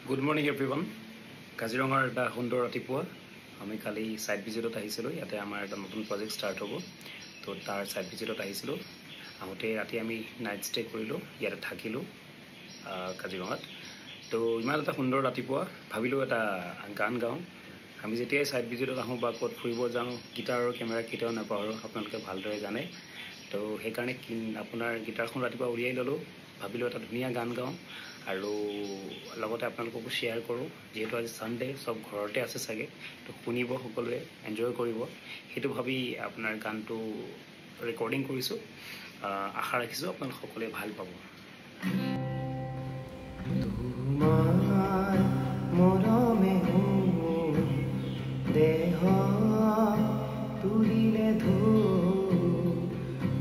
Good morning everyone. কাজিৰঙাৰ এটা সুন্দৰ ৰাতিপুৱা আমি কালি সাইট ভিজিটত আহিছিলোঁ ইয়াতে আমাৰ এটা নতুন প্ৰজেক্ট ষ্টাৰ্ট হ'ব তো তাৰ সাইট ভিজিটত আহিছিলোঁ আহোঁতে ৰাতি আমি নাইট ষ্টে কৰিলোঁ ইয়াতে থাকিলোঁ কাজিৰঙাত তো ইমান এটা সুন্দৰ ৰাতিপুৱা ভাবিলোঁ এটা গান গাওঁ আমি যেতিয়াই সাইট ভিজিটত আহোঁ বা ক'ত ফুৰিব যাওঁ গিটাৰ আৰু কেমেৰা কেতিয়াও নাপাহৰোঁ আপোনালোকে ভালদৰে জানে তো সেইকাৰণে আপোনাৰ গিটাৰখন ৰাতিপুৱা উলিয়াই ল'লোঁ ভাবিলোঁ এটা ধুনীয়া গান গাওঁ আৰু লগতে আপোনালোককো শ্বেয়াৰ কৰোঁ যেহেতু আজি সানডে সব ঘৰতে আছে চাগে তো শুনিব সকলোৱে এনজয় কৰিব সেইটো ভাবি আপোনাৰ গানটো ৰেকৰ্ডিং কৰিছোঁ আশা ৰাখিছোঁ আপোনালোক সকলোৱে ভাল পাব তোমাৰ মৰমে দেহ তুলিলে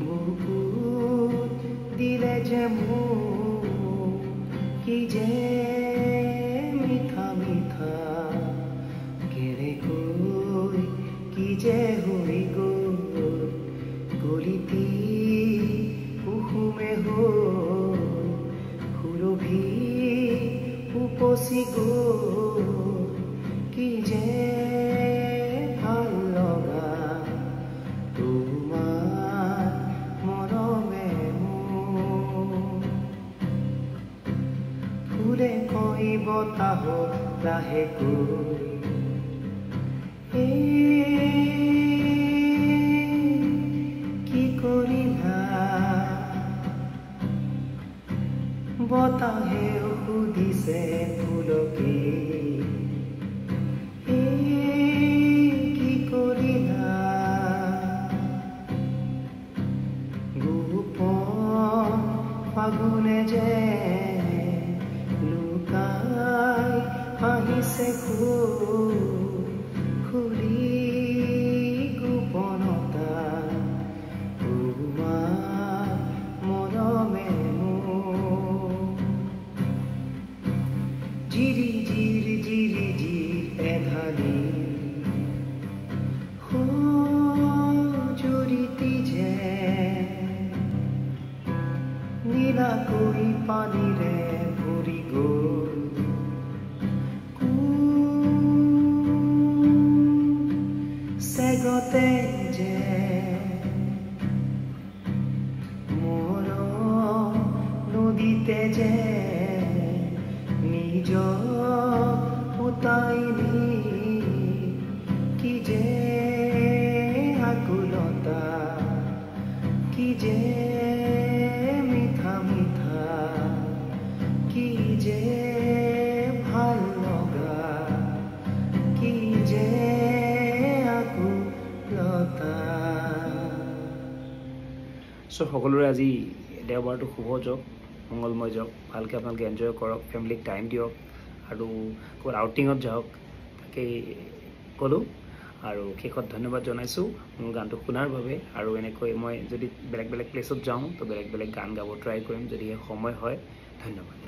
বুকুত দিলে যে কি যে মিঠা মিঠা কেৰে কৈ কি যে হৈ গলিতি উহুমে সুৰভি উপচি কি যে ভাল লগা তোমাৰ মৰমে ফুলে কৈ বতাহ লাহেকৈ কি কৰিলা বতাহে সুধিছে ফুলকে কি কৰিলা গোপন ফাগুনে যে লুকাই আহিছে খুলি গোপনতা তোমাৰ মৰমে জিৰি জিৰি জিৰি জিৰি এধালি জড়িতি যে নীলাকৈ পানীৰে ভৰি গ'ল চেগতে যে মোৰ নদীতে যে নিজ উতাইনি কি যে আকুলতা কি যে মিঠা মিঠা কি যে ভাল লগা কি যে আকুলতা সো সকলোৰে আজি দেওবাৰটো শুভ যাওক মংগলময় যাওক ভালকৈ আপোনালোকে এনজয় কৰক ফেমিলিক টাইম দিয়ক আৰু ক'ত আউটিঙত যাওক তাকেই ক'লোঁ আৰু শেষত ধন্যবাদ জনাইছোঁ মোৰ গানটো শুনাৰ বাবে আৰু এনেকৈ মই যদি বেলেগ বেলেগ প্লেচত যাওঁ তো বেলেগ বেলেগ গান গাব ট্ৰাই কৰিম যদিহে সময় হয় ধন্যবাদ